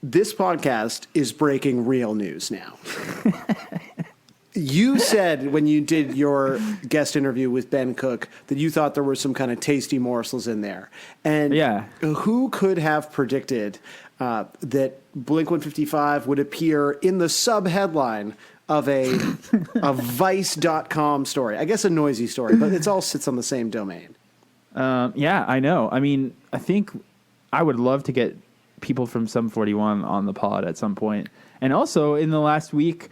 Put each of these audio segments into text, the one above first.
this podcast is breaking real news now. You said when you did your guest interview with Ben Cook that you thought there were some kind of tasty morsels in there. And who could have predicted that Blink-155 would appear in the sub-headline of a Vice.com story? I guess a noisy story, but it all sits on the same domain. Yeah, I know. I mean, I think I would love to get people from Sum 41 on the pod at some point. And also, in the last week,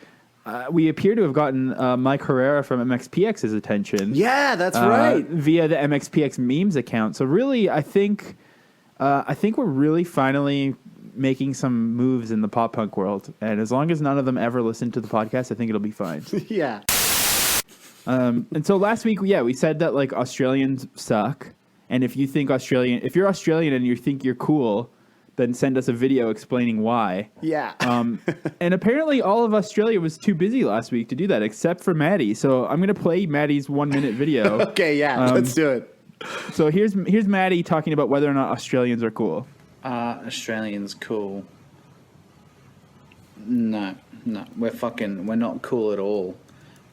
we appear to have gotten Mike Herrera from MXPX's attention. Yeah, that's right. Via the MXPX memes account. So really, I think we're really finally making some moves in the pop punk world. And as long as none of them ever listen to the podcast, I think it'll be fine. Yeah. And so last week, we said that like Australians suck. And if you're Australian and you think you're cool, then send us a video explaining why. Yeah. And apparently all of Australia was too busy last week to do that, except for Maddie. So I'm going to play Maddie's 1-minute video. Okay, yeah, let's do it. So here's Maddie talking about whether or not Australians are cool. Australians cool? No, we're not cool at all.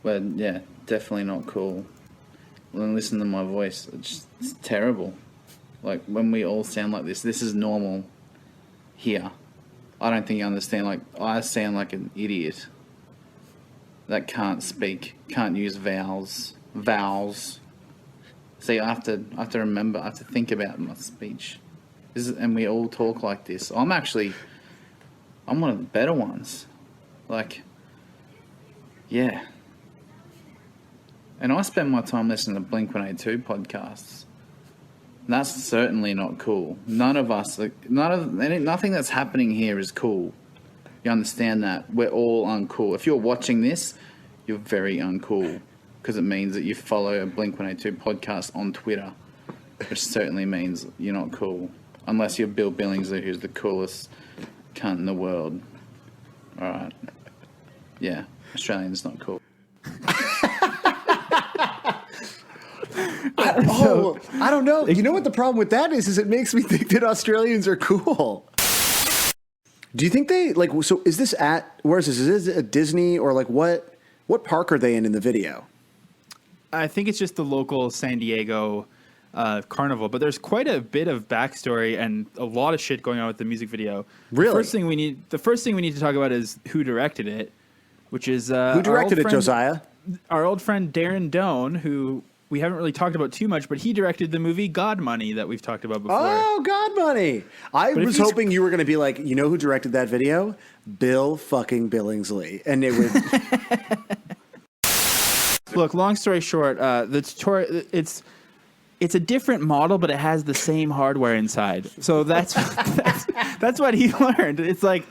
We're, definitely not cool. Listen to my voice. It's terrible. Like, when we all sound like this is normal here. I don't think you understand. Like, I sound like an idiot that can't speak, can't use vowels. See, I have to remember, I have to think about my speech. And we all talk like this. I'm one of the better ones. Like, yeah. And I spend my time listening to Blink-182 podcasts. That's certainly not cool. Nothing that's happening here is cool. You understand that? We're all uncool. If you're watching this, you're very uncool because it means that you follow a Blink-182 podcast on Twitter, which certainly means you're not cool. Unless you're Bill Billingsley, who's the coolest cunt in the world. All right. Yeah, Australians not cool. I don't know. You know what the problem with that is it makes me think that Australians are cool. Do you think they so is this where is this? Is this at Disney or like what park are they in the video? I think it's just the local San Diego carnival, but there's quite a bit of backstory and a lot of shit going on with the music video. Really? The first thing we need to talk about is who directed it, which is who directed it, Josiah? Our old friend Darren Doan, who we haven't really talked about too much, but he directed the movie God Money that we've talked about before. Oh, God Money. I was hoping you were going to be like, you know who directed that video? Bill fucking Billingsley. And it would... Look, long story short, the tutorial, it's a different model, but it has the same hardware inside. So that's what he learned. It's like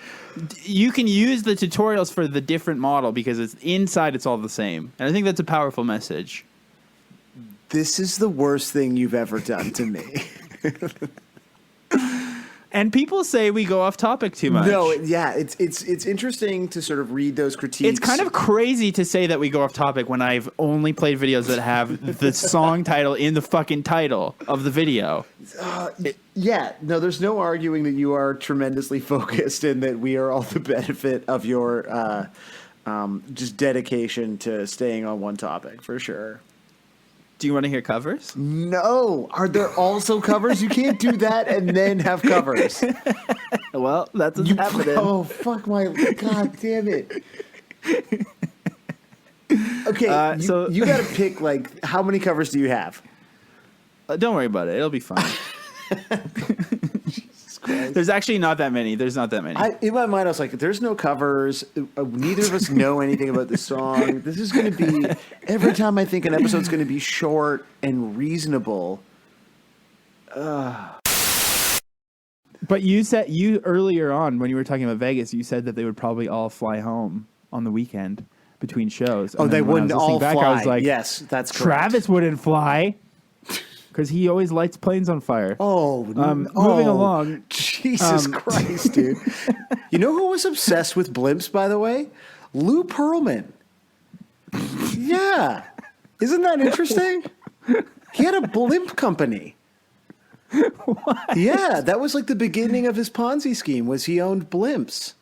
you can use the tutorials for the different model because it's inside, it's all the same. And I think that's a powerful message. This is the worst thing you've ever done to me. And people say we go off topic too much. No, yeah, it's interesting to sort of read those critiques. It's kind of crazy to say that we go off topic when I've only played videos that have the song title in the fucking title of the video. There's no arguing that you are tremendously focused and that we are all the benefit of your just dedication to staying on one topic, for sure. Do you want to hear covers? No. Are there also covers? You can't do that and then have covers. Well, that's what's happening. Oh, fuck my... God damn it. Okay, so you got to pick, like, how many covers do you have? Don't worry about it. It'll be fine. Jesus Christ. There's actually not that many. In my mind, I was like, there's no covers. Neither of us know anything about this song. This is going to be... Every time I think an episode's going to be short and reasonable... But you earlier on, when you were talking about Vegas, you said that they would probably all fly home on the weekend betwing shows. And they wouldn't all fly. I was like, yes, that's correct. Travis wouldn't fly because he always lights planes on fire. Moving along. Jesus Christ, dude. You know who was obsessed with blimps, by the way? Lou Pearlman. Yeah. Isn't that interesting? He had a blimp company. Yeah, that was like the beginning of his Ponzi scheme. Was he owned blimps?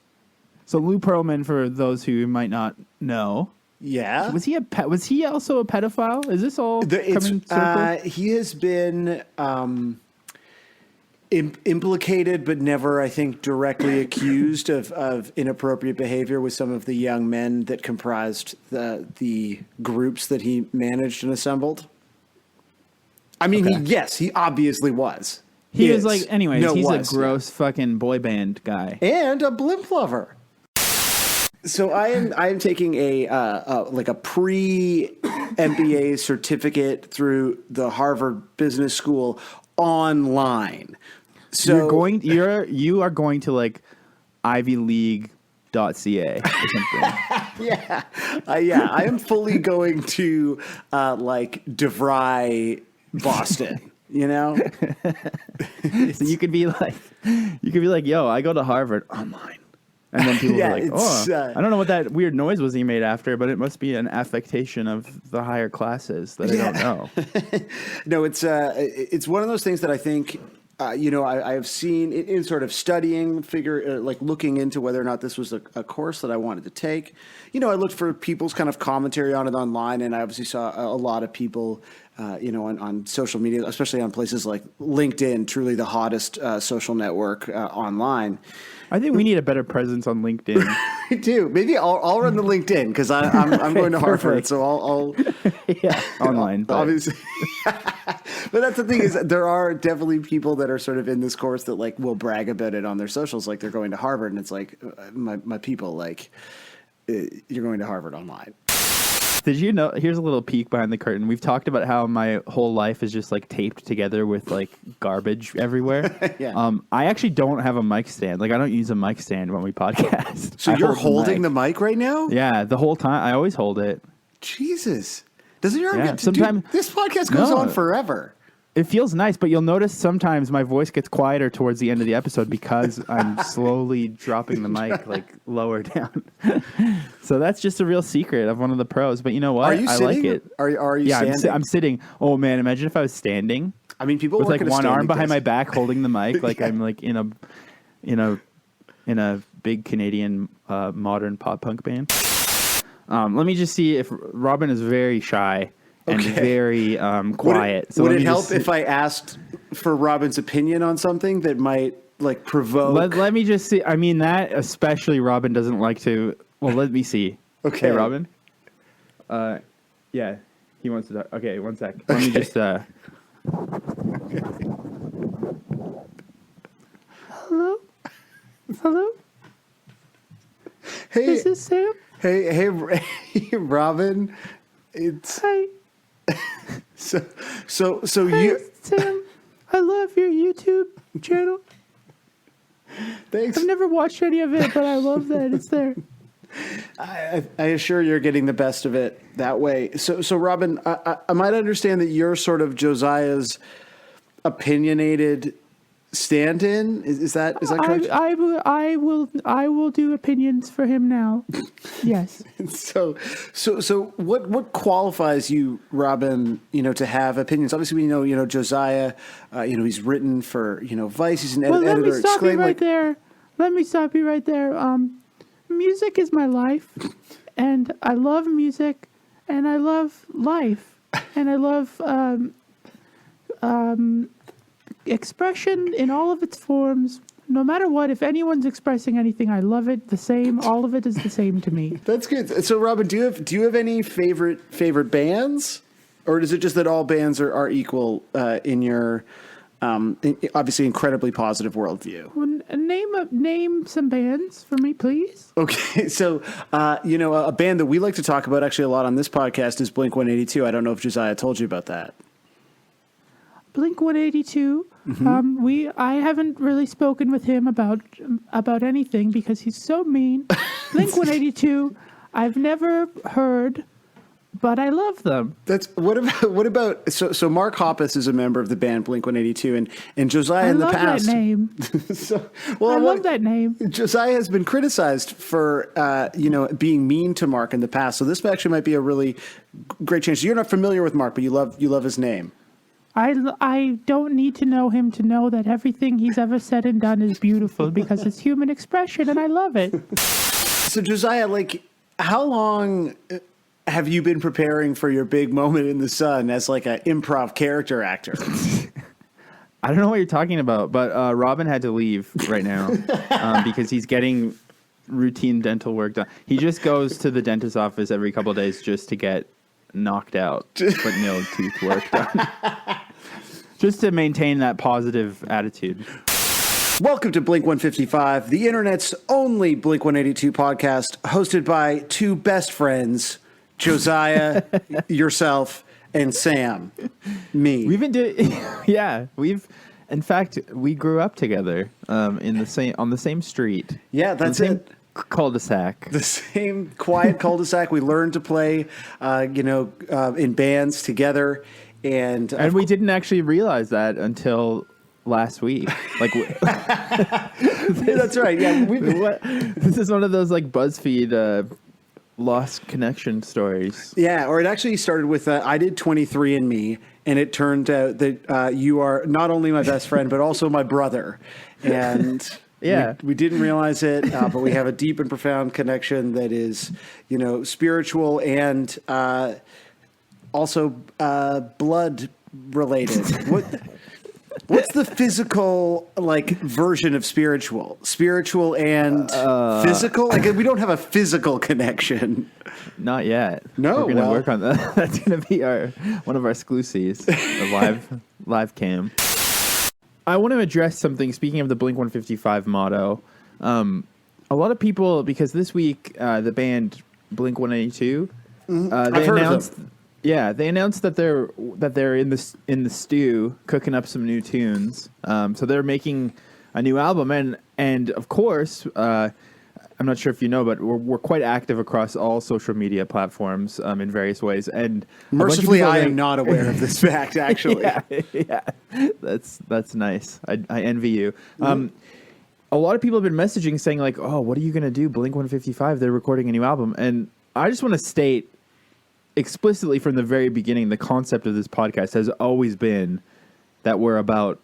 So Lou Pearlman, for those who might not know, Yeah, was he also a pedophile? Is this all coming circle? he has been implicated, but never, I think, directly accused of inappropriate behavior with some of the young men that comprised the groups that he managed and assembled. I mean, he obviously was. He was like, No, he's a gross fucking boy band guy. And a blimp lover. So I am taking a pre-MBA certificate through the Harvard Business School online. So you are going to like ivyleague.ca or something. yeah. I am fully going to like DeVry Boston. You know, so you could be like, yo, I go to Harvard online. And then people are like, I don't know what that weird noise was he made after, but it must be an affectation of the higher classes that I don't know. No, it's one of those things that I think, I have seen in sort of studying, looking into whether or not this was a course that I wanted to take. I looked for people's kind of commentary on it online, and I obviously saw a lot of people, on social media, especially on places like LinkedIn, truly the hottest social network online. I think we need a better presence on LinkedIn. I do. Maybe I'll run the LinkedIn because I'm going to Harvard, so I'll online. Obviously. But that's the thing is there are definitely people that are sort of in this course that like will brag about it on their socials, like they're going to Harvard, and it's like my people, like you're going to Harvard online. Did you know? Here's a little peek behind the curtain. We've talked about how my whole life is just like taped together with like garbage everywhere. Yeah. I actually don't have a mic stand. Like I don't use a mic stand when we podcast. So you're holding the mic right now? Yeah, the whole time. I always hold it. Jesus. Doesn't your arm get to sometimes this podcast goes on forever. It feels nice, but you'll notice sometimes my voice gets quieter towards the end of the episode because I'm slowly dropping the mic like lower down. So that's just a real secret of one of the pros. But you know what? Are you sitting? I like it. Are you standing? I'm sitting. Oh man, imagine if I was standing. I mean, people with work like at one arm behind desk. my back holding the mic, like I'm like in a big Canadian modern pop punk band. Let me just see if Robin is very shy. And very quiet. Would it help if I asked for Robin's opinion on something that might like provoke? Let me just see. I mean, that especially Robin doesn't like to. Well, let me see. Okay, hey, Robin. Yeah, he wants to talk. Okay, one sec. Let me just. Hello. Hey, is this Sam? Hey, Robin. It's Hi. So Hi, you, Sam. I love your YouTube channel. Thanks. I've never watched any of it, but I love that it's there. I assure you're getting the best of it that way. So Robin, I might understand that you're sort of Josiah's opinionated stand-in. Is that correct? I will do opinions for him now. Yes. So what qualifies you, Robin, to have opinions? Obviously we know Josiah, he's written for, Vice, he's an editor. Let me stop you right there. Let me stop you right there. Music is my life, and I love music, and I love life, and I love expression in all of its forms. No matter what, if anyone's expressing anything, I love it the same. All of it is the same to me. That's good. So, Robin, do you have any favorite bands, or is it just that all bands are equal in your obviously incredibly positive worldview? Well, name some bands for me, please. Okay, so a band that we like to talk about actually a lot on this podcast is Blink-182. I don't know if Josiah told you about that. Blink-182. Mm-hmm. I haven't really spoken with him about anything because he's so mean. Blink-182, I've never heard, but I love them. What about so Mark Hoppus is a member of the band Blink-182 and Josiah in the past. I love that name. I love that name. Josiah has been criticized for being mean to Mark in the past. So this actually might be a really great change. You're not familiar with Mark, but you love his name. I don't need to know him to know that everything he's ever said and done is beautiful because it's human expression and I love it. So Josiah, like, how long have you been preparing for your big moment in the sun as like an improv character actor? I don't know what you're talking about, but Robin had to leave right now because he's getting routine dental work done. He just goes to the dentist's office every couple of days just to get knocked out, but no tooth work done. Just to maintain that positive attitude. Welcome to Blink-155, the internet's only Blink-182 podcast, hosted by two best friends, Josiah, yourself, and Sam, me. We've been doing, in fact, we grew up together on the same street. Yeah, that's it. Cul-de-sac. The same quiet cul-de-sac. We learned to play, in bands together, and we didn't actually realize that until last week. Like, that's right. Yeah, this is one of those like BuzzFeed lost connection stories. Yeah, or it actually started with I did 23andMe, and it turned out that you are not only my best friend but also my brother, and. Yeah, we didn't realize it, but we have a deep and profound connection that is, spiritual and also blood related. What's the physical version of spiritual? Spiritual and physical? Like we don't have a physical connection. Not yet. No, we're gonna work on that. That's gonna be one of our exclusives, the live cam. I want to address something. Speaking of the Blink-155 motto, a lot of people, because this week the band Blink-182, they announced, they announced that they're in the stew cooking up some new tunes. So they're making a new album, and of course, I'm not sure if you know, but we're quite active across all social media platforms in various ways. And mercifully, I am not aware of this fact. Actually, yeah, that's nice. I envy you. A lot of people have been messaging saying like, "Oh, what are you going to do? Blink-155, they're recording a new album." And I just want to state explicitly from the very beginning, the concept of this podcast has always been that we're about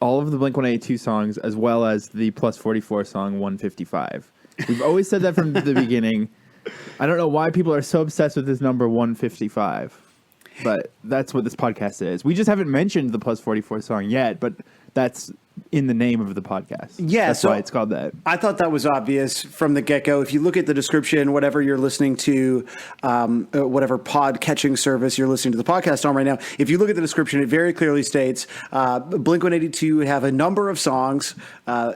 all of the Blink-182 songs as well as the Plus 44 song 155. We've always said that from the beginning. I don't know why people are so obsessed with this number 155, but that's what this podcast is. We just haven't mentioned the Plus 44 song yet, but that's in the name of the podcast. Yeah, that's why it's called that. I thought that was obvious from the get-go. If you look at the description, whatever you're listening to, whatever pod catching service you're listening to the podcast on right now, if you look at the description, it very clearly states Blink-182 have a number of songs.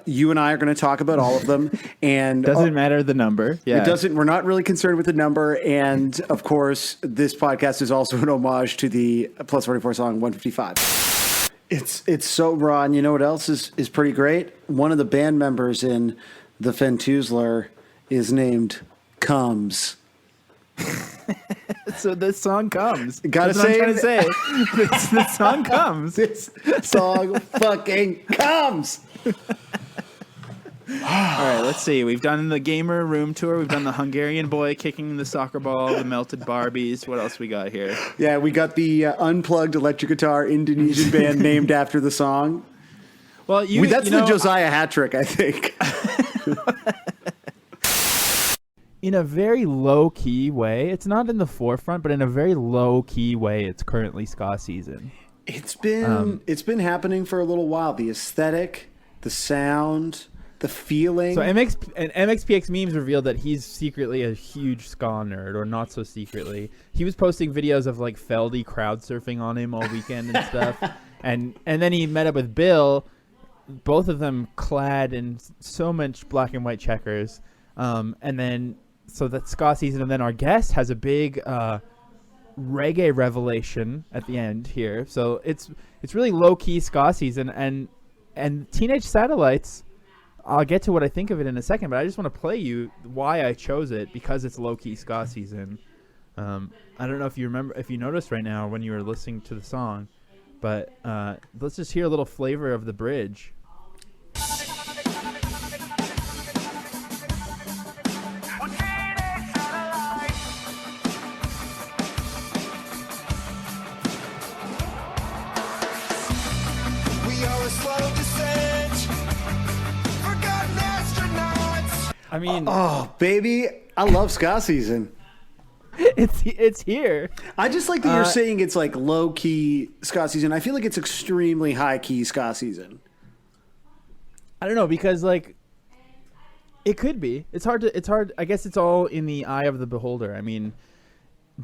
You and I are going to talk about all of them, and doesn't matter the number. Yeah, it doesn't. We're not really concerned with the number, and of course, this podcast is also an homage to the Plus 44 song 155. It's so raw, and you know what else is pretty great? One of the band members in the Fentoozler is named Comes. So this song comes. Gotta say, what I'm trying to say. This song comes. This song fucking comes. All right, let's see. We've done the gamer room tour. We've done the Hungarian boy kicking the soccer ball, the melted Barbies. What else we got here? Yeah, we got the unplugged electric guitar Indonesian band named after the song. Well, that's the Josiah hat trick, I think. In a very low-key way, it's not in the forefront, but in a very low-key way, it's currently ska season. It's been happening for a little while. The aesthetic, the sound, the feeling. So MXPX Memes revealed that he's secretly a huge ska nerd, or not so secretly. He was posting videos of like Feldy crowd surfing on him all weekend and stuff. And then he met up with Bill, both of them clad in so much black and white checkers. So that's ska season, and then our guest has a big reggae revelation at the end here. So it's really low key ska season, and Teenage Satellites. I'll get to what I think of it in a second, but I just want to play you why I chose it, because it's low key ska season. I don't know if you noticed right now when you were listening to the song, but let's just hear a little flavor of the bridge. I mean, oh baby, I love ska season. it's here. I just like that you're saying it's like low key ska season. I feel like it's extremely high key ska season. I don't know, because like it could be. It's hard. I guess it's all in the eye of the beholder. I mean,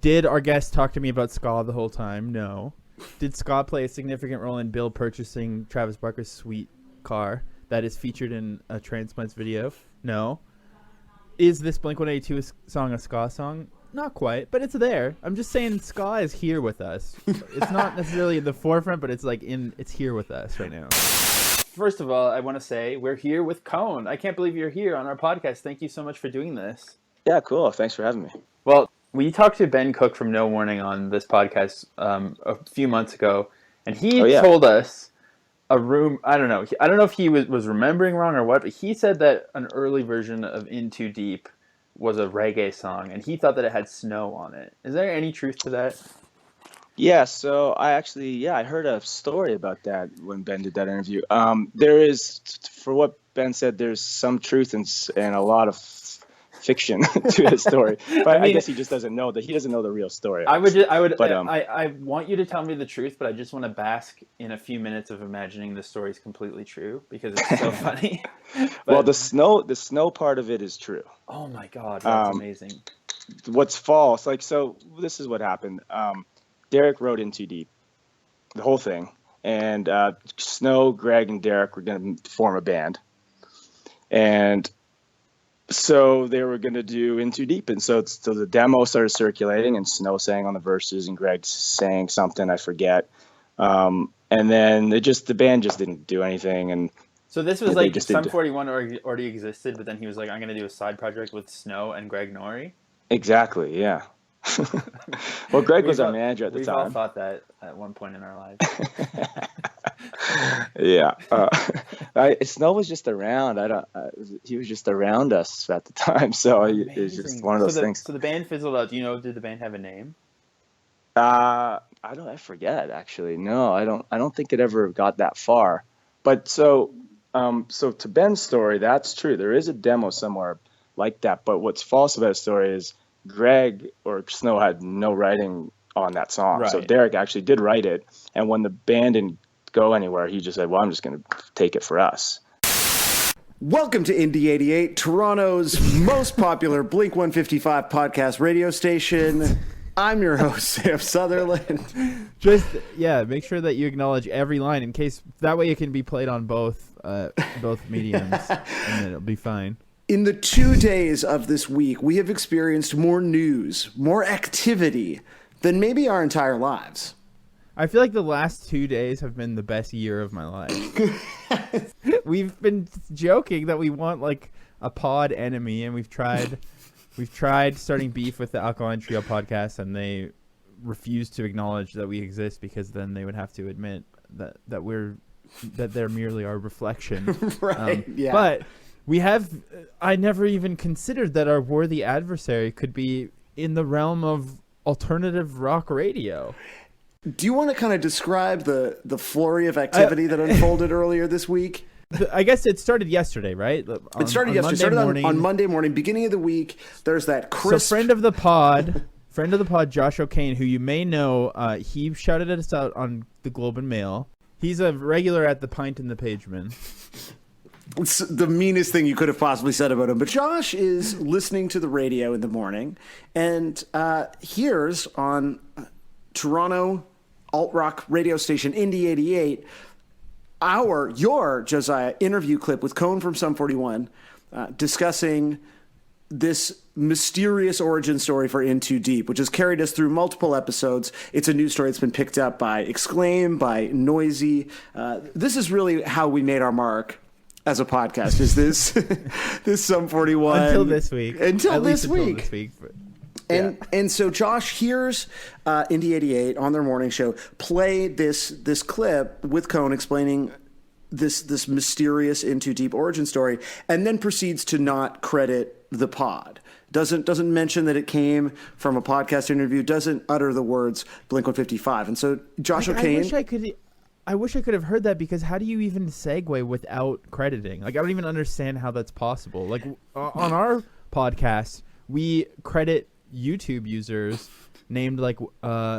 did our guest talk to me about ska the whole time? No. Did ska play a significant role in Bill purchasing Travis Barker's sweet car that is featured in a Transplants video? No. Is this Blink-182 song a ska song? Not quite, but it's there. I'm just saying ska is here with us. It's not necessarily in the forefront, but it's here with us right now. First of all, I want to say we're here with Cone. I can't believe you're here on our podcast. Thank you so much for doing this. Yeah, cool. Thanks for having me. Well, we talked to Ben Cook from No Warning on this podcast a few months ago, and he told us I don't know if he was remembering wrong or what, but he said that an early version of In Too Deep was a reggae song, and he thought that it had snow on it. Is there any truth to that? Yeah, so I heard a story about that when Ben did that interview. There is, for what Ben said, there's some truth and a lot of fiction to his story. But I guess he just doesn't know that he doesn't know the real story. I want you to tell me the truth, but I just want to bask in a few minutes of imagining the story is completely true because it's so funny. Well, the snow part of it is true. Oh my God, that's amazing. What's false? So this is what happened. Derek wrote In Too Deep, the whole thing, and Snow, Greg, and Derek were going to form a band, and so they were going to do In Too Deep, and so the demo started circulating, and Snow sang on the verses, and Greg sang something I forget, and then the band just didn't do anything, and so this was like Sum 41 already existed, but then he was like, I'm going to do a side project with Snow and Greg Norrie. Exactly, yeah. Well, Greg was our manager at the time. We've all thought that at one point in our lives. Yeah, Snow was just around. He was just around us at the time, so it was just one of those things. So the band fizzled out. Do you know? Did the band have a name? I forget actually. No, I don't think it ever got that far. But so to Ben's story, that's true. There is a demo somewhere like that. But what's false about the story is Greg or Snow had no writing on that song. Right. So Derek actually did write it. And when the band didn't go anywhere, he just said, well, I'm just going to take it for us. Welcome to Indie 88, Toronto's most popular Blink-155 podcast radio station. I'm your host, Sam Sutherland. Make sure that you acknowledge every line in case that way it can be played on both mediums and it'll be fine. In the 2 days of this week, we have experienced more news, more activity than maybe our entire lives. I feel like the last 2 days have been the best year of my life. We've been joking that we want like a pod enemy, and we've tried starting beef with the Alkaline Trio podcast, and they refuse to acknowledge that we exist because then they would have to admit that they're merely our reflection. Right. Yeah. But I never even considered that our worthy adversary could be in the realm of alternative rock radio. Do you want to kind of describe the flurry of activity that unfolded earlier this week? I guess it started yesterday, right? It started yesterday. It started on Monday morning, beginning of the week. There's that crisp... So friend of the pod, Josh O'Kane, who you may know, he shouted us out on the Globe and Mail. He's a regular at the Pint and the Pageman. It's the meanest thing you could have possibly said about him. But Josh is listening to the radio in the morning and hears on Toronto alt-rock radio station Indie 88 your Josiah interview clip with Cone from Sum 41 discussing this mysterious origin story for In Too Deep, which has carried us through multiple episodes. It's a news story that's been picked up by Exclaim, by Noisy. This is really how we made our mark as a podcast, is this Sum 41. Until this week. Until this week. And so Josh hears Indie 88 on their morning show play this clip with Cone explaining this mysterious In Too Deep origin story, and then proceeds to not credit the pod. Doesn't mention that it came from a podcast interview. Doesn't utter the words Blink-155. And so Josh O'Kane. I wish I could have heard that, because how do you even segue without crediting? Like, I don't even understand how that's possible. Like, on our podcast, we credit YouTube users named like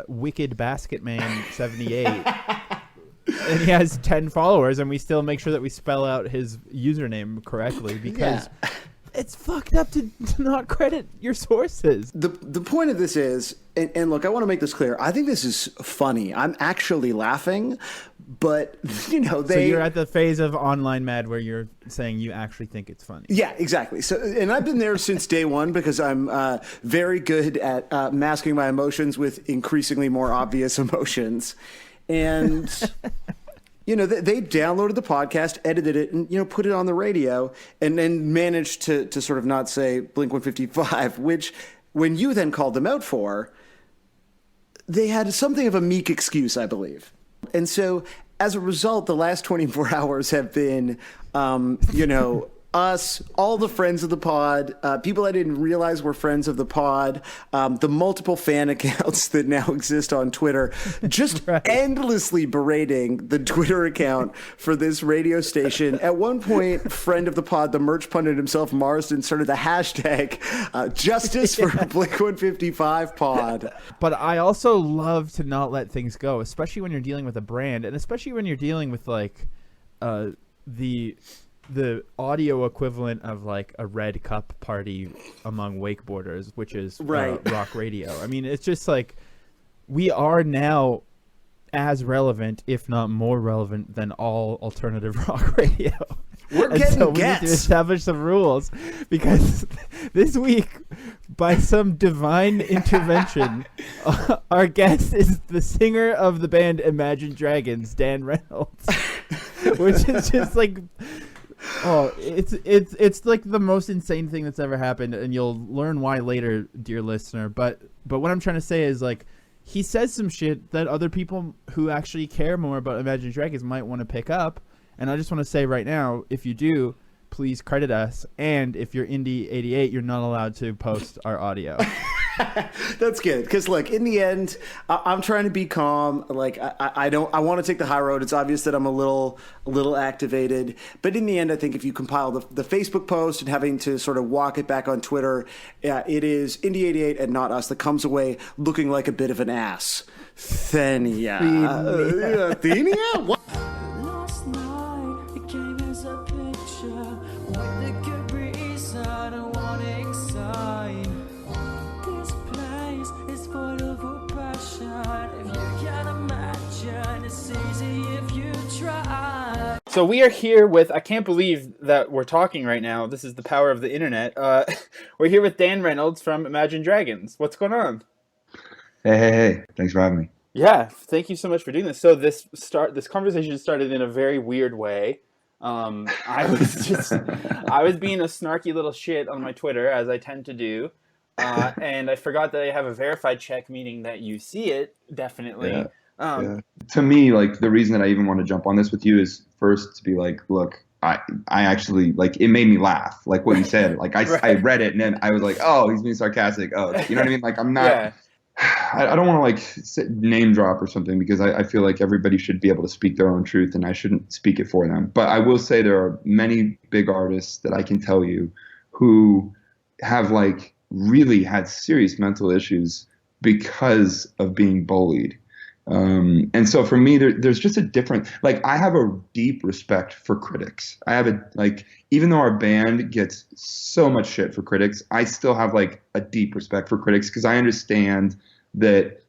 Wicked Basketman 78, and he has 10 followers, and we still make sure that we spell out his username correctly, because it's fucked up to not credit your sources. The point of this is, and look, I want to make this clear. I think this is funny. I'm actually laughing, but so you're at the phase of online mad where you're saying you actually think it's funny. Yeah, exactly. So, and I've been there since day one, because I'm very good at masking my emotions with increasingly more obvious emotions, and. They downloaded the podcast, edited it, and, put it on the radio, and then managed to sort of not say Blink-155, which, when you then called them out for, they had something of a meek excuse, I believe. And so, as a result, the last 24 hours have been, us, all the friends of the pod, people I didn't realize were friends of the pod, the multiple fan accounts that now exist on Twitter, just endlessly berating the Twitter account for this radio station. At one point, friend of the pod, the merch pundit himself, Marsden, started the hashtag Justice for Blink-155 pod. But I also love to not let things go, especially when you're dealing with a brand, and especially when you're dealing with like the audio equivalent of like a red cup party among wakeboarders, which is rock radio. I mean, it's just like, we are now as relevant, if not more relevant, than all alternative rock radio. We're getting so we need to establish some rules, because this week, by some divine intervention, our guest is the singer of the band Imagine Dragons, Dan Reynolds, which is just like... Oh, it's like the most insane thing that's ever happened, and you'll learn why later, dear listener. But what I'm trying to say is, like, he says some shit that other people who actually care more about Imagine Dragons might want to pick up. And I just want to say right now, if you do, please credit us. And if you're Indie 88, you're not allowed to post our audio. That's good, because look, in the end, I'm trying to be calm. Like, I want to take the high road. It's obvious that I'm a little activated, but in the end, I think if you compile the Facebook post and having to sort of walk it back on Twitter, it is Indie 88 and not us that comes away looking like a bit of an ass. Athenia. What? Last night it came as a picture with a good reason and warning sign. This place is void of oppression. If you can't imagine, it's easy if you try. So we are here with, I can't believe that we're talking right now. This is the power of the internet. We're here with Dan Reynolds from Imagine Dragons. What's going on? Hey. Thanks for having me. Yeah, thank you so much for doing this. So this conversation started in a very weird way. I was being a snarky little shit on my Twitter, as I tend to do. And I forgot that I have a verified check, meaning that you see it, definitely. Yeah. To me, like, the reason that I even want to jump on this with you is first to be like, look, I actually, like, it made me laugh, like what you said. Like, I read it and then I was like, oh, he's being sarcastic. Oh, you know what I mean? Like, I'm not... Yeah. I don't want to like name drop or something, because I feel like everybody should be able to speak their own truth and I shouldn't speak it for them. But I will say there are many big artists that I can tell you who have like really had serious mental issues because of being bullied. And so for me, there's just a different, like, I have a deep respect for critics. I have even though our band gets so much shit for critics, I still have like a deep respect for critics, because I understand that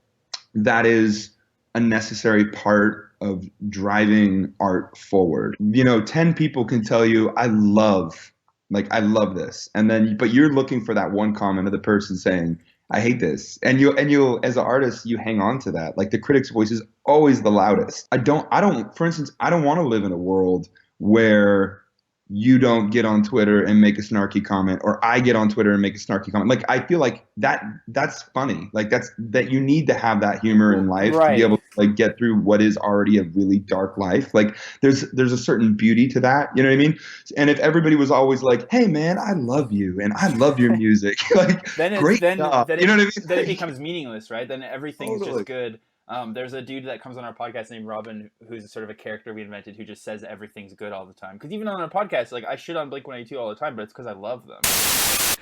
is a necessary part of driving art forward. 10 people can tell you, I love this. And then, but you're looking for that one comment of the person saying, I hate this. And you as an artist, you hang on to that. Like, the critic's voice is always the loudest. For instance, I don't want to live in a world where you don't get on Twitter and make a snarky comment, or I get on Twitter and make a snarky comment. Like, I feel like that's funny. Like, that you need to have that humor in life to be able to like get through what is already a really dark life. Like, there's a certain beauty to that. You know what I mean? And if everybody was always like, hey man, I love you and I love your music, like, great stuff. You know what I mean? Then it becomes meaningless, right? Then everything's just good. There's a dude that comes on our podcast named Robin, who's sort of a character we invented, who just says everything's good all the time. Because even on our podcast, like, I shit on Blink-182 all the time, but it's because I love them.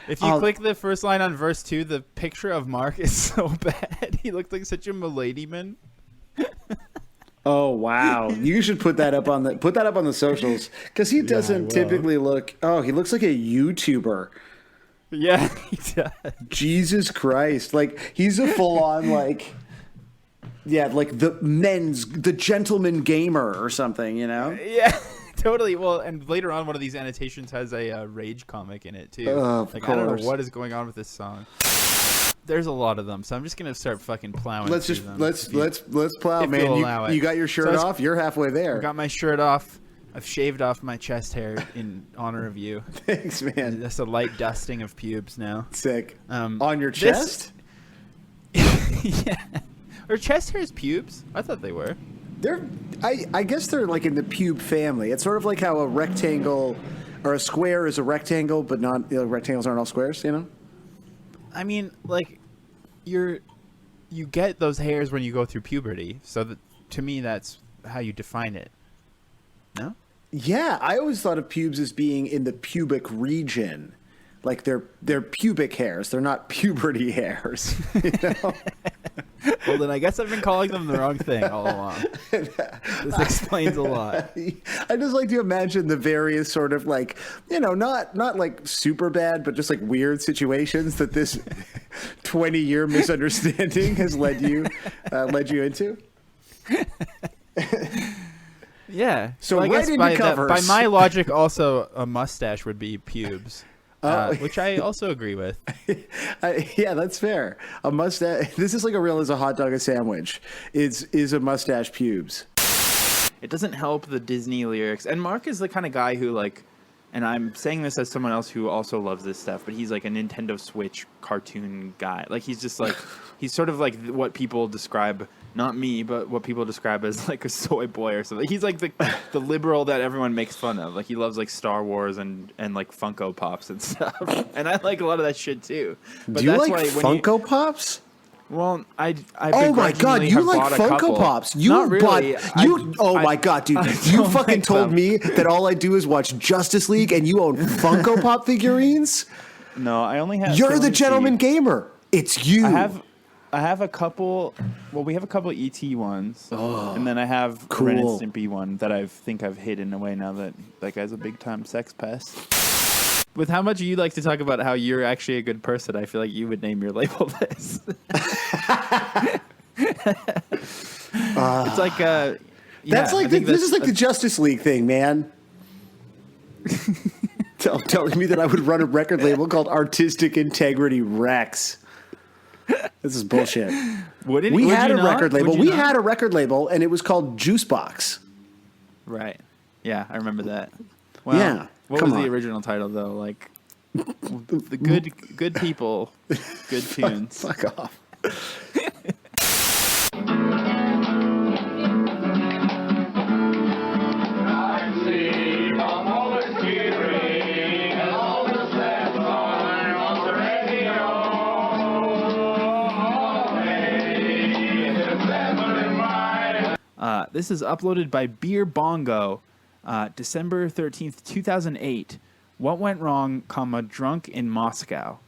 If you click the first line on verse 2, the picture of Mark is so bad. He looked like such a milady-man. Oh wow! You should put that up on the socials because he doesn't typically look. Oh, he looks like a YouTuber. Yeah, he does. Jesus Christ! Like he's a full-on like the gentleman gamer or something. You know? Yeah, totally. Well, and later on, one of these annotations has a rage comic in it too. Of like, I don't course. know what is going on with this song. There's a lot of them, so I'm just gonna start fucking plowing. Let's plow, man. You got your shirt off. You're halfway there. I got my shirt off. I've shaved off my chest hair in honor of you. Thanks, man. That's a light dusting of pubes now. Sick. On your chest? Yeah. Are chest hairs pubes? I thought they were. I guess they're like in the pube family. It's sort of like how a rectangle or a square is a rectangle, but not rectangles aren't all squares. You know. I mean, like, you get those hairs when you go through puberty. So to me, that's how you define it. No? Yeah, I always thought of pubes as being in the pubic region. Like they're pubic hairs. They're not puberty hairs. You know? Well, then I guess I've been calling them the wrong thing all along. This explains a lot. I just like to imagine the various sort of like, not like super bad, but just like weird situations that this 20-year misunderstanding has led you into. Yeah. So well, I guess right into covers. By my logic, also a mustache would be pubes. Which I also agree with. Yeah, that's fair. A mustache. This is like as a hot dog a sandwich. Is a mustache pubes. It doesn't help the Disney lyrics. And Mark is the kind of guy who and I'm saying this as someone else who also loves this stuff, but he's like a Nintendo Switch cartoon guy. Like he's just like, he's sort of like what people describe, not me, but what people describe as like a soy boy or something. He's like the liberal that everyone makes fun of. Like he loves like Star Wars and like Funko Pops and stuff. And I like a lot of that shit too. But do you like Funko Pops? Well, I oh my god, you like Funko Pops? Not really. Oh my god, dude! You fucking told me that all I do is watch Justice League, and you own Funko Pop figurines? No, I only have. You're the gentleman gamer. It's you. I have a couple. Well, we have a couple ET ones, and then I have a Ren and Stimpy one that I think I've hidden away now that that guy's a big time sex pest. With how much you like to talk about how you're actually a good person, I feel like you would name your label this. It's like that's like this is like the Justice League thing, man. Telling me that I would run a record label called Artistic Integrity Rex. This is bullshit. We had a record label, and it was called Juicebox. Right. Yeah, I remember that. Well, yeah. What was the original title though? Like the good people, good tunes. Fuck off. This is uploaded by Beer Bongo, December 13th, 2008. What went wrong, drunk in Moscow.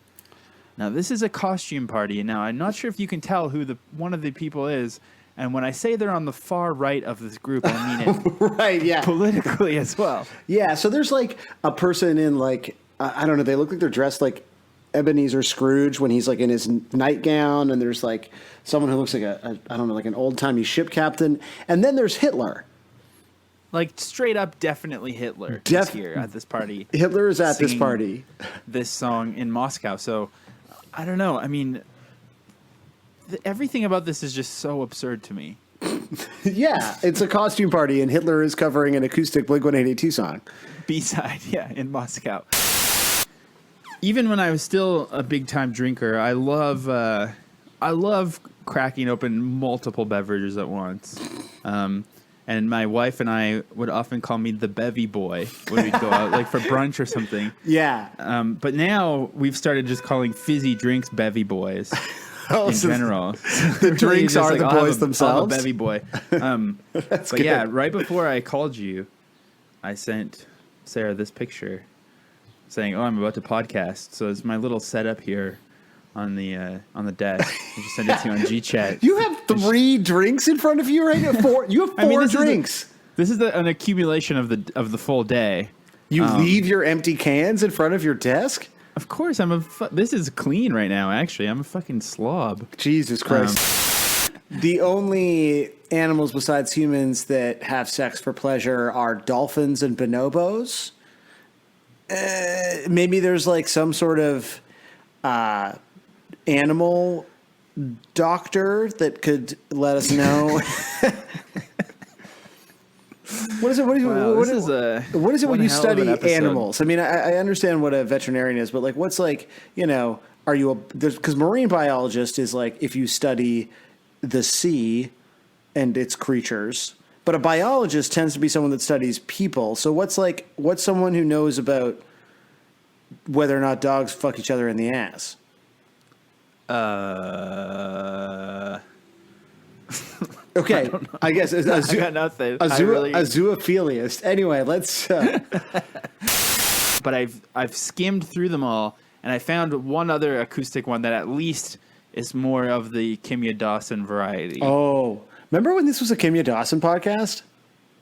Now, this is a costume party. Now, I'm not sure if you can tell who one of the people is. And when I say they're on the far right of this group, I mean it right, yeah. politically as well. Yeah, so there's like a person in like, I don't know, they look like they're dressed like Ebenezer Scrooge when he's like in his nightgown, and there's like someone who looks like I don't know, like an old-timey ship captain, and then there's Hitler. Like straight up, definitely Hitler is here at this party. Hitler is at this party. This song in Moscow. So I don't know. I mean, everything about this is just so absurd to me. Yeah, it's a costume party, and Hitler is covering an acoustic Blink-182 song. B-side, yeah, in Moscow. Even when I was still a big-time drinker, I love cracking open multiple beverages at once. And my wife and I would often call me the bevy boy when we'd go out, like for brunch or something. Yeah. But now we've started just calling fizzy drinks bevy boys. Oh, in so general. the drinks He's just are like, the I'll have boys a themselves? bevy boy. But good. yeah, right before I called you, I sent Sarah this picture saying, "Oh, I'm about to podcast." So it's my little setup here on the desk. I just sent it to you on GChat. You have 3 drinks in front of you right now. 4. You have 4 this drinks. This is an accumulation of the full day. You leave your empty cans in front of your desk? Of course, this is clean right now. Actually, I'm a fucking slob. Jesus Christ. The only animals besides humans that have sex for pleasure are dolphins and bonobos. Maybe there's like some sort of animal doctor that could let us know. What is it? What is it when you study animals? I mean, I understand what a veterinarian is, but like, what's like, are you because marine biologist is like if you study the sea and its creatures, but a biologist tends to be someone that studies people. So what's someone who knows about whether or not dogs fuck each other in the ass? Okay, I guess I got nothing. A zoophilist. Anyway, let's. But I've skimmed through them all, and I found one other acoustic one that at least is more of the Kimya Dawson variety. Oh, remember when this was a Kimya Dawson podcast?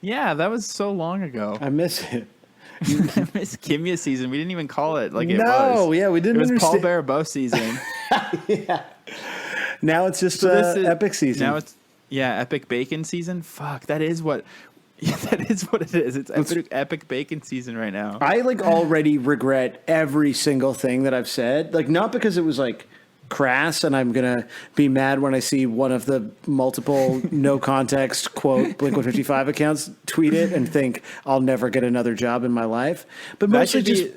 Yeah, that was so long ago. I miss it. I miss Kimya season. We didn't even call it like it was. No, yeah, we didn't. It was understand. Paul Barabeau season. Yeah. Now it's just epic season. Now it's epic bacon season. Fuck, that is what. Yeah, that is what it is. It's epic bacon season right now. I already regret every single thing that I've said. Like, not because it was crass and I'm gonna be mad when I see one of the multiple no context quote Blink-155 accounts tweet it and think I'll never get another job in my life. But mostly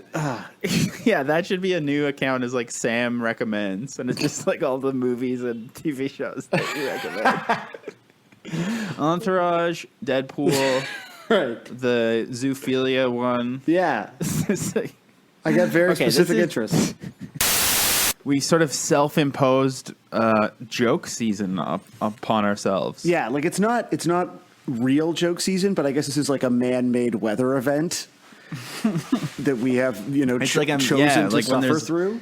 yeah, that should be a new account. Is like Sam recommends, and it's just like all the movies and TV shows that you recommend. Entourage, Deadpool, right? The zoophilia one. Yeah, I got very specific interests. We sort of self-imposed joke season upon ourselves. Yeah, it's not real joke season, but I guess this is like a man-made weather event that we have, chosen to suffer through.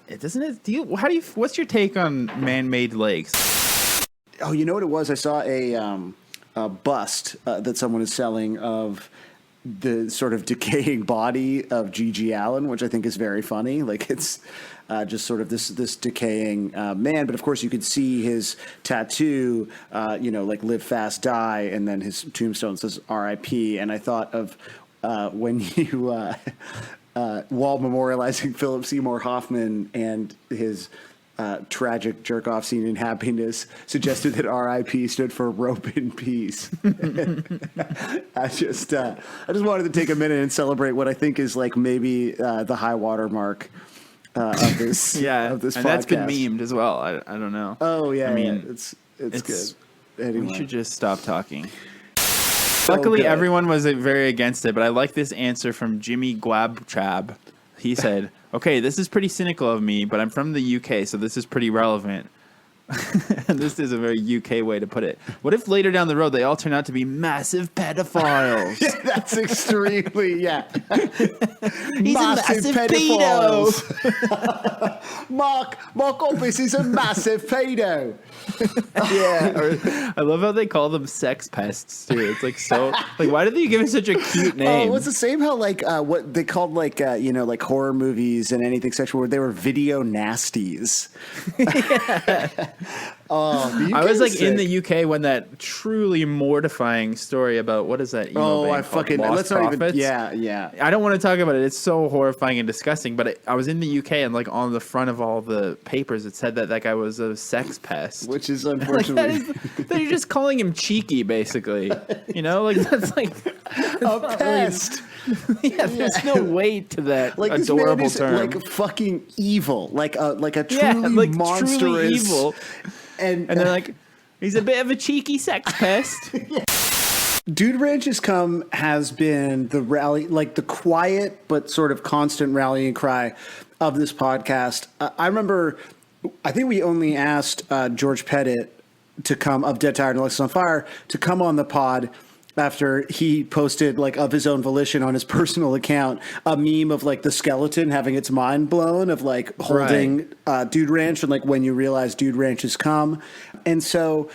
It doesn't it? What's your take on man-made lakes? Oh, you know what it was? I saw a bust that someone is selling of the sort of decaying body of G.G. Allen, which I think is very funny. It's just sort of this decaying man. But of course, you could see his tattoo, live fast, die. And then his tombstone says R.I.P. And I thought of when you while memorializing Philip Seymour Hoffman and his tragic jerk-off scene in Happiness, suggested that R.I.P. stood for rope in peace. I just wanted to take a minute and celebrate what I think is maybe the high water mark of this of this and podcast. That's been memed as well. I don't know. Oh yeah, I mean it's good. Anyway. We should just stop talking. Luckily, everyone was very against it, but I like this answer from Jimmy Gwabchab. He said, "Okay, this is pretty cynical of me, but I'm from the UK, so this is pretty relevant." And this is a very UK way to put it. What if later down the road they all turn out to be massive pedophiles? Yeah, that's extremely, yeah. He's massive a massive pedo. Mark Hoppus is a massive pedo. Yeah. I love how they call them sex pests too. It's why did they give it such a cute name? Oh, it's the same how what they called horror movies and anything sexual where they were video nasties. Yeah. Oh, I was in the UK when that truly mortifying story about what is that? Let's not even. Yeah. I don't want to talk about it. It's so horrifying and disgusting. But I was in the UK and on the front of all the papers it said that guy was a sex pest, which is unfortunately that you're just calling him cheeky, basically. That's a pest. Yeah, there's no weight to that adorable this man is term. Fucking evil, like a truly monstrous, truly evil. And they're like, he's a bit of a cheeky sex pest. Yeah. Dude Ranch has been the rally, the quiet but sort of constant rallying cry of this podcast. I remember I think we only asked George Pettit to come of Dead Tired and Alexis on Fire to come on the pod after he posted like of his own volition on his personal account a meme of like the skeleton having its mind blown of like holding Dude Ranch and like when you realize Dude Ranch has come. And so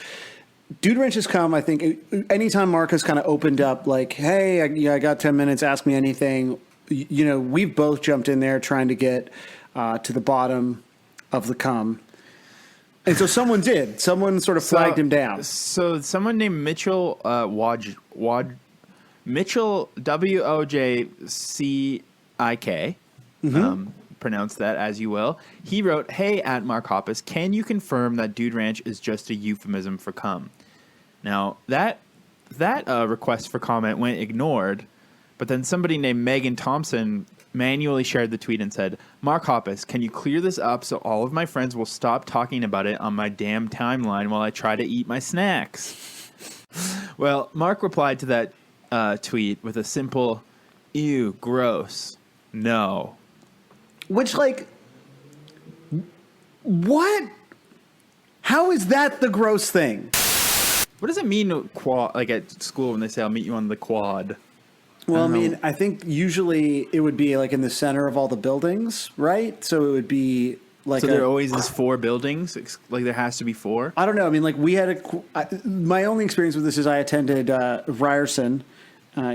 Dude Ranch has come. I think anytime Mark has kind of opened up like, hey, I got 10 minutes, ask me anything. You know, we've both jumped in there trying to get to the bottom of the cum. And so someone did. Someone sort of flagged him down. So someone named Mitchell Mitchell WOJCIK, pronounce that as you will. He wrote, "Hey, at Mark Hoppus, can you confirm that Dude Ranch is just a euphemism for cum?" Now that request for comment went ignored, but then somebody named Megan Thompson manually shared the tweet and said, "Mark Hoppus, can you clear this up so all of my friends will stop talking about it on my damn timeline while I try to eat my snacks?" Well, Mark replied to that tweet with a simple, "Ew, gross, no." Which, like, what? How is that the gross thing? What does it mean, quad? Like at school when they say, "I'll meet you on the quad"? Well, I mean, I think usually it would be like in the center of all the buildings, right? So it would be like. So there always is 4 buildings. Like there has to be 4. I don't know. I mean, like we had my only experience with this is I attended Ryerson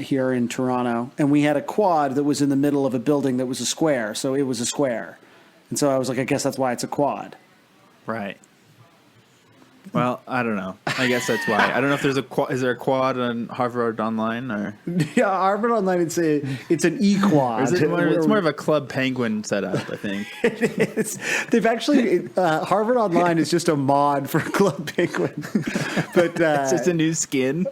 here in Toronto, and we had a quad that was in the middle of a building that was a square. So it was a square, and so I was like, I guess that's why it's a quad. Right. Well, I don't know. I guess that's why. I don't know if there's a quad. Is there a quad on Harvard Online or? Yeah, Harvard Online. It's an e-quad. It's more of a Club Penguin setup, I think. It is. They've actually Harvard Online is just a mod for Club Penguin, but it's just a new skin.